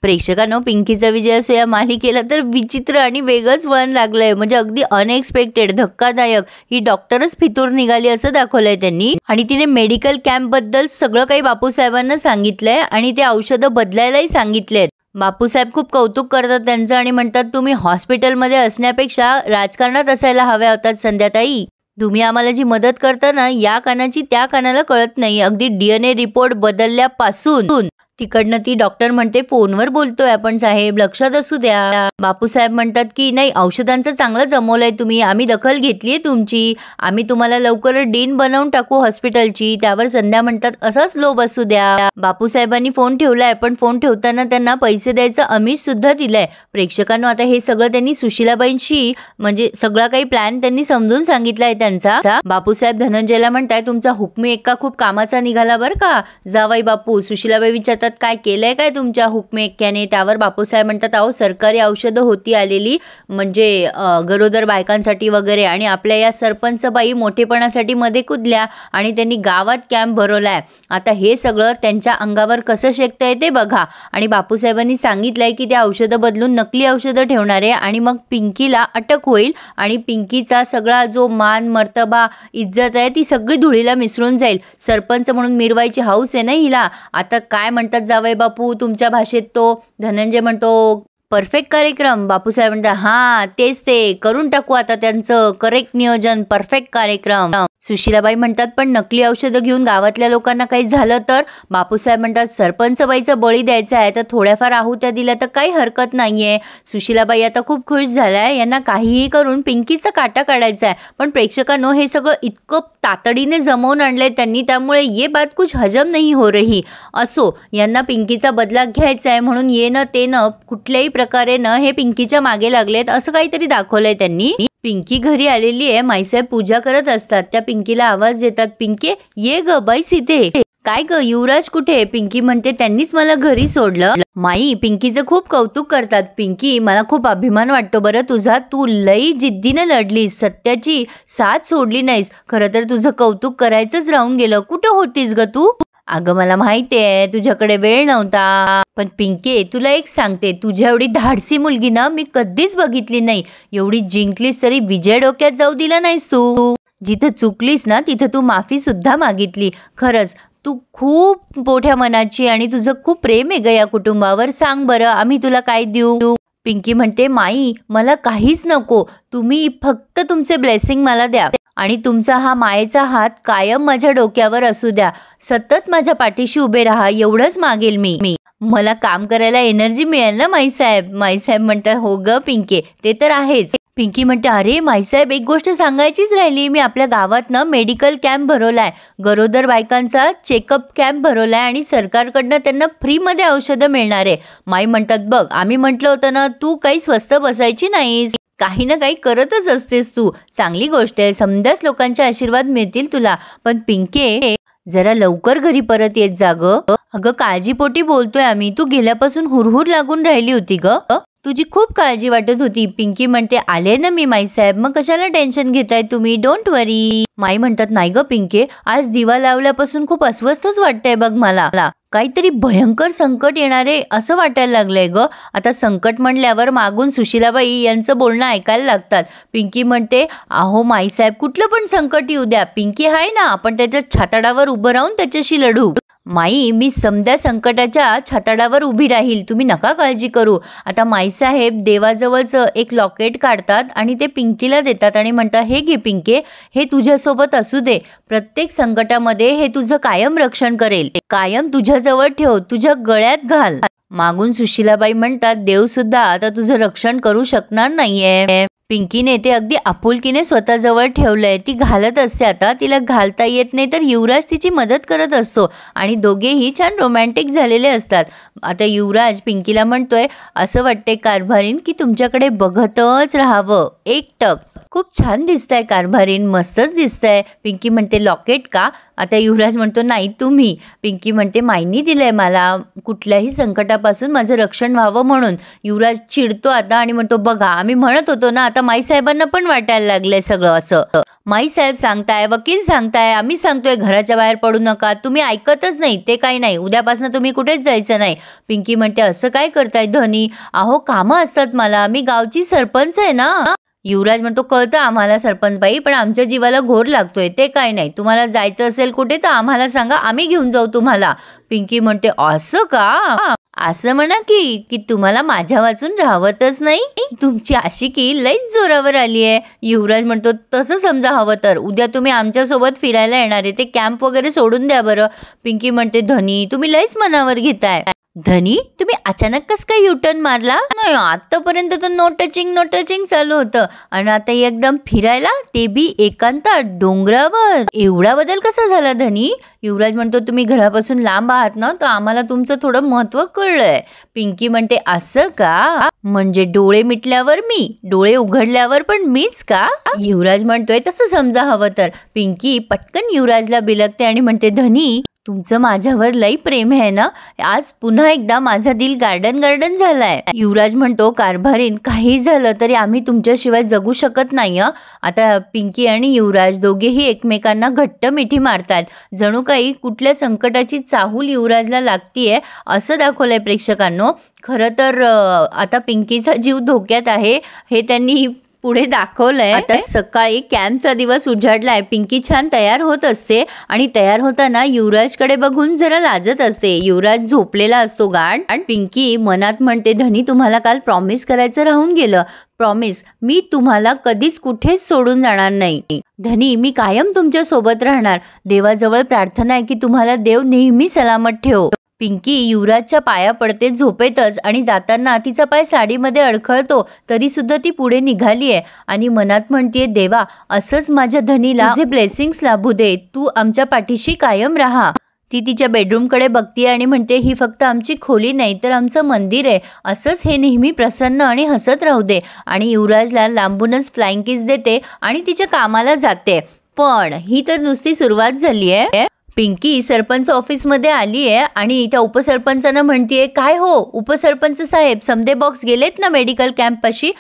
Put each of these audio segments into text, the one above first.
प्रेक्षकांनो, पिंकीचा विजय असो या मालिकेला तर विचित्र आणि वेगळंच वळण लागलंय. म्हणजे अगदी अनएक्सपेक्टेड, धक्कादायक. ही डॉक्टरच फितूर निघाली असं दाखवलंय त्यांनी. आणि तिने मेडिकल कॅम्प बद्दल सगळं काही बापूसाहेबांना सांगितलंय आणि ते औषधं बदलायलाही सांगितलेत. बापूसाहेब खूप कौतुक करतात त्यांचं आणि म्हणतात, तुम्ही हॉस्पिटलमध्ये असण्यापेक्षा राजकारणात असायला हव्या होतात संध्याताई. तुम्ही आम्हाला जी मदत करता ना, या कानाची त्या कानाला कळत नाही. अगदी DNA रिपोर्ट बदलल्यापासून तिकडनं ती डॉक्टर म्हणते, फोनवर बोलतोय आपण साहेब, लक्षात असू द्या. बापूसाहेब म्हणतात की नाही, औषधांचं चांगलं जमवलंय तुम्ही, आम्ही दखल घेतलीये तुमची, आम्ही तुम्हाला लवकरच डीन बनवून टाकू हॉस्पिटलची. त्यावर संध्या म्हणतात, असाच लोभ असू द्या. बापूसाहेबांनी फोन ठेवलाय, पण फोन ठेवताना त्यांना पैसे द्यायचं आमिष सुद्धा दिलंय. प्रेक्षकांनो, आता हे सगळं त्यांनी सुशीलाबाईंशी म्हणजे सगळा काही प्लॅन त्यांनी समजून सांगितलाय त्यांचा. बापूसाहेब धनंजयला म्हणताय, तुमचा हुकमी एक्का खूप कामाचा निघाला बरं का जावाई बापू. सुशीलाबाई विचारतात, काय केलंय काय तुमच्या हुकमी एक्क्याने? त्यावर बापूसाहेब म्हणतात, अहो सरकारी औषधं होती आलेली, म्हणजे गरोदर बायकांसाठी वगैरे, आणि आपल्या या सरपंच बाई मोठेपणासाठी मध्ये कुदल्या आणि त्यांनी गावात कॅम्प भरवलाय. आता हे सगळं त्यांच्या अंगावर कसं शेकता येते बघा. आणि बापूसाहेबांनी सांगितलंय की त्या औषधं बदलून नकली औषधं ठेवणार आहे आणि मग पिंकीला अटक होईल आणि पिंकीचा सगळा जो मान मर्तबा इज्जत आहे ती सगळी धुळीला मिसळून जाईल. सरपंच म्हणून मिरवायची हौस आहे ना हिला. आता काय म्हणतात जावई बापू तुमच्या भाषेत? तो धनंजय म्हणतो, परफेक्ट कार्यक्रम. बापूसाहेब म्हणतात, हा तेच ते करून टाकू आता त्यांचं करेक्ट नियोजन, परफेक्ट कार्यक्रम. सुशीलाबाई म्हणतात, पण नकली औषधं घेऊन गावातल्या लोकांना काही झालं तर? बापूसाहेब म्हणतात, सरपंच बाईचा बळी द्यायचा आहे तर थोड्याफार आहुत्या दिल्या तर काही हरकत नाहीये. सुशीलाबाई आता खूप खुश झालाय, यांना काहीही करून पिंकीचा काटा काढायचा आहे. पण प्रेक्षकांनो, हे सगळं इतकं तातडीने जमवून आणलंय त्यांनी, त्यामुळे ये बात कुछ हजम नाही हो रही. असो, यांना पिंकीचा बदला घ्यायचा आहे म्हणून ये न ते न कुठल्याही प्रकारे न हे पिंकीच्या मागे लागलेत असं काहीतरी दाखवलंय त्यांनी. पिंकी घरी आलेली आहे, माईसाहेब पूजा करत असतात. त्या पिंकीला आवाज देतात, पिंकी ये ग बैस इथे. काय ग युवराज कुठे? पिंकी म्हणते, त्यांनीच मला घरी सोडलं. माई पिंकीचं खूप कौतुक करतात. पिंकी, मला खूप अभिमान वाटतो बरं तुझा, तू लई जिद्दीनं लढलीस, सत्याची साथ सोडली नाहीस. खरं तर तुझं कौतुक करायचंच राहून गेलं. कुठं होतीस ग तू? अगं मला माहिती आहे तुझ्याकडे वेळ नव्हता, पण पिंके तुला एक सांगते, तुझ्या एवढी धाडसी मुलगी ना मी कधीच बघितली नाही. एवढी जिंकलीस तरी विजय डोक्यात जाऊ दिला नाहीस तू. जिथं चुकलीस ना तिथं तू माफी सुद्धा मागितली. खरंच तू खूप मोठ्या मनाची आणि तुझं खूप प्रेम आहे ग या कुटुंबावर. सांग बरं, आम्ही तुला काय देऊ? पिंकी म्हणते, माई मला काहीच नको, तुम्ही फक्त तुमचे ब्लेसिंग मला द्या आणि तुमचा हा मायेचा हात कायम माझ्या डोक्यावर असू द्या. सतत माझ्या पाठीशी उभे राहा, एवढंच मागेल मी. मला काम करायला एनर्जी मिळेल ना माईसाहेब. माईसाहेब म्हणतात, हो ग पिंके, ते तर आहेच. पिंकी म्हणते, अरे माईसाहेब एक गोष्ट सांगायचीच राहिली, मी आपल्या गावात ना मेडिकल कॅम्प भरवलाय, गरोदर बायकांचा चेकअप कॅम्प भरवलाय आणि सरकारकडनं त्यांना फ्रीमध्ये औषधं मिळणार आहे. माई म्हणतात, बघ आम्ही म्हटलं होतं ना, तू काही स्वस्त बसायची नाहीस, काही ना काही करतच असतेस तू. चांगली गोष्ट आहे, समजाच लोकांचे आशीर्वाद मिळतील तुला. पण पिंके जरा लवकर घरी परत येत जा ग. अगं काळजीपोटी बोलतोय आम्ही, तू गेल्यापासून हुरहुर लागून राहिली होती ग, तुझी खूप काळजी वाटत होती. पिंकी म्हणते, आले ना मी माईसाहेब, मग कशाला टेन्शन घेताय तुम्ही, डोंट वरी. माई म्हणतात, नाही ग पिंके, आज दिवा लावल्यापासून खूप अस्वस्थच वाटतंय बघ मला, काहीतरी भयंकर संकट येणारे असं वाटायला लागलंय ग. आता संकट म्हणल्यावर मागून सुशीलाबाई यांचं बोलणं ऐकायला लागतात. पिंकी म्हणते, अहो माईसाहेब कुठलं पण संकट येऊ द्या, पिंकी आहे ना, आपण त्याच्या छाताडावर उभं राहून त्याच्याशी लढू. माई मी समद्या संकटाच्या छाताडावर उभी राहील, तुम्ही नका काळजी करू. आता माईसाहेब देवाजवळचं एक लॉकेट काढतात आणि ते पिंकीला देतात आणि म्हणतात, हे घे पिंके, हे तुझ्यासोबत असू दे, प्रत्येक संकटामध्ये हे तुझं कायम रक्षण करेल, कायम तुझ्याजवळ ठेव, तुझ्या गळ्यात घाल. मागून सुशीलाबाई म्हणतात, देव सुद्धा आता तुझं रक्षण करू शकणार नाहीये. पिंकीने ते अगदी आपुलकीने स्वतःजवळ ठेवलंय, ती घालत असते. आता तिला घालता येत नाही तर युवराज तिची मदत करत असतो आणि दोघेही छान रोमॅन्टिक झालेले असतात. आता युवराज पिंकीला म्हणतोय, असं वाटते कारभारीन की तुमच्याकडे बघतच राहावं एकटक. खूप छान दिसतंय कारभारीन, मस्तच दिसतंय. पिंकी म्हणते लॉकेट का? आता युवराज म्हणतो नाही तुम्ही. पिंकी म्हणते माईनी दिलंय मला कुठल्याही संकटापासून माझं रक्षण व्हावं म्हणून. युवराज चिडतो आता आणि म्हणतो बघा आम्ही म्हणत होतो ना, आता माई साहेबांना पण वाटायला लागलंय सगळं असं. माई साहेब सांगताय, वकील सांगताय, आम्ही सांगतोय घराच्या बाहेर पडू नका, तुम्ही ऐकतच नाही. ते काही नाही, उद्यापासून तुम्ही कुठेच जायचं नाही. पिंकी म्हणते असं काय करताय धनी? अहो कामं असतात मला, मी गावची सरपंच आहे ना. युवराज म्हणतो कळतं आम्हाला सरपंचबाई, पण आमच्या जीवाला घोर लागतोय. ते काय नाही, तुम्हाला जायचं असेल कुठे तर आम्हाला सांगा, आम्ही घेऊन जाऊ तुम्हाला. पिंकी म्हणते असं का? असं म्हणा की तुम्हाला माझ्या वाचून राहवतच नाही. तुमची आशिकी लईच जोरावर आली आहे. युवराज म्हणतो तसं समजा हवं तर उद्या तुम्ही आमच्यासोबत फिरायला येणार आहे, ते कॅम्प वगैरे सोडून द्या बरं. पिंकी म्हणते धनी तुम्ही लईच मनावर घेताय. धनी तुम्ही अचानक कस काय युटर्न मारला? नाही आतापर्यंत तर नो टचिंग चालू होतं आणि आता एकदम फिरायला, ते बी एकांतात डोंगरावर. एवढा बदल कसा झाला धनी? युवराज म्हणतो तुम्ही घरापासून लांब आहात ना, तर आम्हाला तुमचं थोडं महत्त्व कळलंय. पिंकी म्हणते असं का? म्हणजे डोळे मिटल्यावर मी, डोळे उघडल्यावर पण मीच का? युवराज म्हणतोय तसं समजा हवं तर. पिंकी पटकन युवराजला बिलगते आणि म्हणते धनी तुमचं माझ्यावर लई प्रेम आहे ना, आज पुन्हा एकदा माझा दिल गार्डन झालाय. युवराज म्हणतो कारभारीन काही झालं तरी आम्ही तुमच्याशिवाय जगू शकत नाही. आता पिंकी आणि युवराज दोघेही एकमेकांना घट्ट मिठी मारतात. जणू काही कुठल्या संकटाची चाहूल युवराजला लागतीये असं दाखवलंय प्रेक्षकांनो. खरं तर आता पिंकीचा जीव धोक्यात आहे हे त्यांनी पुढे दाखवलंय. आता सकाळी कॅम्पचा दिवस उजाडलाय. पिंकी छान तयार होत असते आणि तयार होताना युवराजकडे बघून जरा लाजत असते. युवराज झोपलेला असतो गाढ आणि पिंकी मनात म्हणते धनी तुम्हाला काल प्रॉमिस करायचं राहून गेलं. प्रॉमिस, मी तुम्हाला कधीच कुठेच सोडून जाणार नाही. धनी मी कायम तुमच्या सोबत राहणार. देवाजवळ प्रार्थना आहे की तुम्हाला देव नेहमी सलामत ठेवो. पिंकी युवराजच्या पाया पडते झोपेतच आणि जाताना तिचा पाय साडीमध्ये अडखळतो तरी सुद्धा ती पुढे निघालीये आणि मनात म्हणतेय देवा असंच माझ्या धनीला तुझे ब्लेसिंग्स लाभू दे, तू आमच्या पाठीशी कायम राहा. ती तिच्या बेडरूमकडे बघते आणि म्हणते ही फक्त आमची खोली नाही तर आमचं मंदिर आहे, असंच हे नेहमी प्रसन्न आणि हसत राहू दे. आणि युवराजला लांबूनच फ्लाइंग किस देते आणि तिच्या कामाला जाते. पण ही तर नुसती सुरुवात झाली आहे. पिंकी सरपंच ऑफिसमध्ये आली आहे आणि त्या उपसरपंचांना म्हणतीये काय हो उपसरपंच साहेब, समधे बॉक्स गेलेत ना मेडिकल कॅम्पपाशी?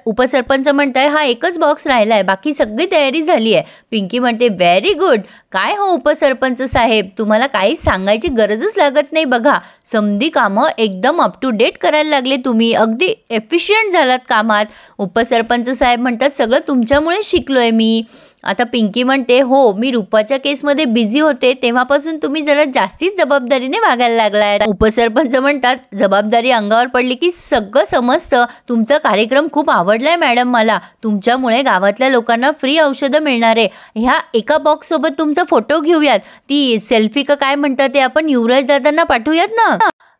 उपसरपंच म्हणताय हा एकच बॉक्स राहिलाय, बाकी सगळी तयारी झाली आहे. पिंकी म्हणते व्हेरी गुड. काय हो उपसरपंच साहेब, तुम्हाला काही सांगायची गरजच लागत नाही बघा. समधी कामं एकदम अप टू डेट करायला लागले तुम्ही, अगदी एफिशियंट झालात कामात. उपसरपंच साहेब म्हणतात सगळं तुमच्यामुळे शिकलोय मी. आता पिंकी म्हणते हो मी रूपाच्या केसमध्ये बिझी होते तेव्हापासून तुम्ही जरा जास्तीच जबाबदारीने वागायला लागलाय. उपसरपंच म्हणतात जबाबदारी अंगावर पडली की सगळं समजतं. तुमचा कार्यक्रम खूप आवडलाय मॅडम मला. तुमच्यामुळे गावातल्या लोकांना फ्री औषधं मिळणार आहे. ह्या एका बॉक्स सोबत तुमचा फोटो घेऊयात, ती सेल्फी का काय म्हणतात ते आपण युवराज दादांना पाठवूयात ना.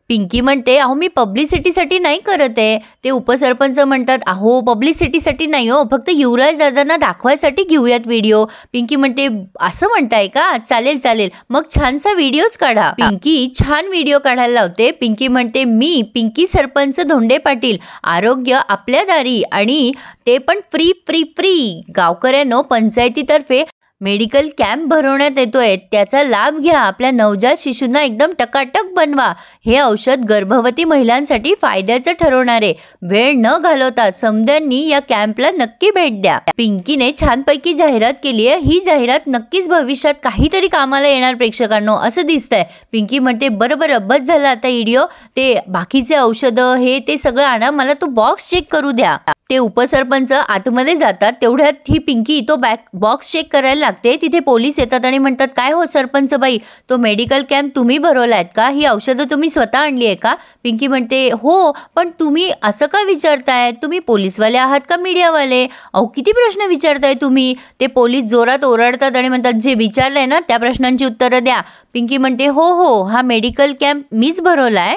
पिंकी म्हणते अहो मी पब्लिसिटीसाठी नाही करत आहे. ते उपसरपंच म्हणतात अहो पब्लिसिटीसाठी नाही हो, फक्त युवराज दादांना दाखवायसाठी घेऊयात व्हिडिओ. पिंकी म्हणते असं म्हणताय का? चालेल मग छानसा व्हिडिओच काढा. पिंकी छान व्हिडिओ काढायला लावते. पिंकी म्हणते मी पिंकी सरपंच धोंडे पाटील, आरोग्य आपल्या दारी आणि ते पण फ्री. गावकऱ्यांनो पंचायतीतर्फे मेडिकल कॅम्प भरवण्यात येतोय, त्याचा लाभ घ्या. आपल्या नवजात शिशूंना एकदम टकाटक बनवा. हे औषध गर्भवती महिलांसाठी फायद्याचं ठरवणार आहे. वेळ न घालवता समध्यांनी या कॅम्पला नक्की भेट द्या. पिंकीने छानपैकी जाहिरात केली आहे. ही जाहिरात नक्कीच भविष्यात काहीतरी कामाला येणार प्रेक्षकांनो असं दिसतंय. पिंकी म्हणते बरं बस झालं आता व्हिडिओ, ते बाकीचे औषधं हे ते सगळं आणा, मला तो बॉक्स चेक करू द्या. ते उपसरपंच आतमध्ये जातात तेवढ्यात ही पिंकी तो बॉक्स चेक करायला लागते. तिथे पोलीस येतात आणि म्हणतात काय हो सरपंच बाई, तो मेडिकल कॅम्प तुम्ही भरवलायत का? ही औषधं तुम्ही स्वतः आणली आहे का? पिंकी म्हणते हो, पण तुम्ही असं का विचारताय? तुम्ही पोलीसवाले आहात का मीडियावाले? अहो किती प्रश्न विचारताय तुम्ही. ते पोलीस जोरात ओरडतात आणि म्हणतात जे विचारलंय ना त्या प्रश्नांची उत्तरं द्या. पिंकी म्हणते हो हा मेडिकल कॅम्प मीच भरवलाय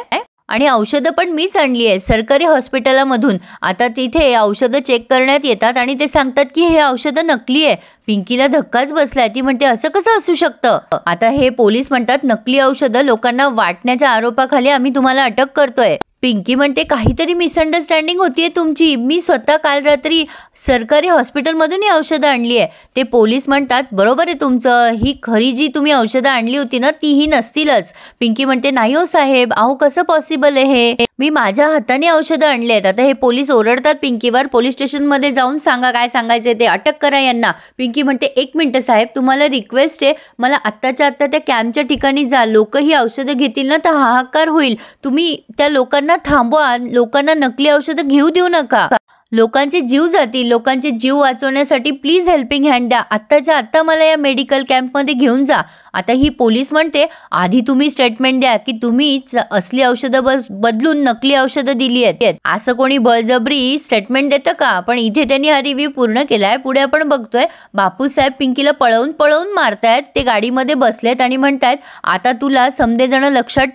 आणि औषधं पण मीच आणली आहे सरकारी हॉस्पिटलमधून. आता तिथे औषधं चेक करण्यात येतात आणि ते सांगतात की हे औषधं नकली आहे. पिंकीला धक्काच बसलाय. ती म्हणते असं कसं असू शकतं? आता हे पोलीस म्हणतात नकली औषधं लोकांना वाटण्याच्या आरोपाखाली आम्ही तुम्हाला अटक करतोय. पिंकी म्हणते काहीतरी मिसअंडरस्टँडिंग होतीये तुमची. मी स्वतः काल रात्री सरकारी हॉस्पिटलमधून ही औषधं आणली आहे. ते पोलीस म्हणतात बरोबर आहे तुमचं, ही खरी जी तुम्ही औषधं आणली होती ना तीही नसतीलच. पिंकी म्हणते नाही हो साहेब, अहो कसं पॉसिबल आहे हे, मी माझ्या हाताने औषधं आणली आहेत. आता हे पोलीस ओरडतात पिंकीवर. पोलीस स्टेशनमध्ये जाऊन सांगा काय सांगायचं ते, अटक करा यांना. पिंकी म्हणते 1 मिनिट साहेब, तुम्हाला रिक्वेस्ट आहे, मला आत्ताच्या आत्ता त्या कॅम्पच्या ठिकाणी जा. लोक ही औषधं घेतील ना तर हाहाकार होईल. तुम्ही त्या लोकांना थांबवा, लोकांना नकली औषधं घेऊ देऊ नका. लोकांचे जीव जातील. लोकांचे जीव वाचवण्यासाठी प्लीज हेल्पिंग हँड द्या. आत्ताच्या आत्ता मला या मेडिकल कॅम्पमध्ये घेऊन जा. आता ही पोलीस म्हणते आधी तुम्ही स्टेटमेंट द्या की तुम्ही असली औषधं बदलून नकली औषधं दिली आहेत. असं कोणी बळजबरी स्टेटमेंट देतं का? पण इथे त्यांनी हा रिव्ह्यू पूर्ण केलाय. पुढे आपण बघतोय बापूसाहेब पिंकीला पळवून मारतायत. ते गाडीमध्ये बसलेत आणि म्हणतायत आता तुला समदेजण लक्षात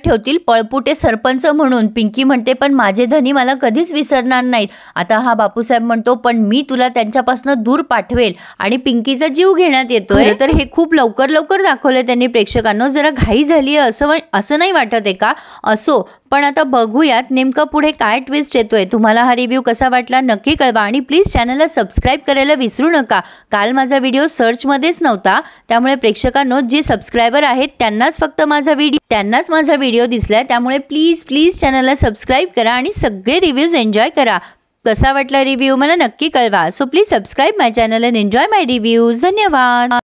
ठेवतील पळपुटे सरपंच म्हणून. पिंकी म्हणते पण माझे धनी मला कधीच विसरणार नाहीत. आता हा बापूसाहेब म्हणतो पण मी तुला त्यांच्यापासून दूर पाठवेल आणि पिंकीचा जीव घेण्यात येतोय. तर हे खूप लवकर दाखवलंय त्यांनी प्रेक्षकांना. जरा घाई झाली असं नाही वाटत आहे का? असो, पण आता बघूयात नेमका पुढे काय ट्विस्ट येतोय. तुम्हाला हा रिव्ह्यू कसा वाटला नक्की कळवा आणि प्लीज चॅनलला सबस्क्राईब करायला विसरू नका. काल माझा व्हिडिओ सर्चमध्येच नव्हता, त्यामुळे प्रेक्षकांनो जे सबस्क्रायबर आहेत त्यांनाच माझा व्हिडिओ दिसलाय. त्यामुळे प्लीज चॅनलला सबस्क्राईब करा आणि सगळे रिव्ह्यूज एन्जॉय करा. कसा वाटला रिव्ह्यू मला नक्की कळवा. So please subscribe my channel and enjoy my reviews. धन्यवाद.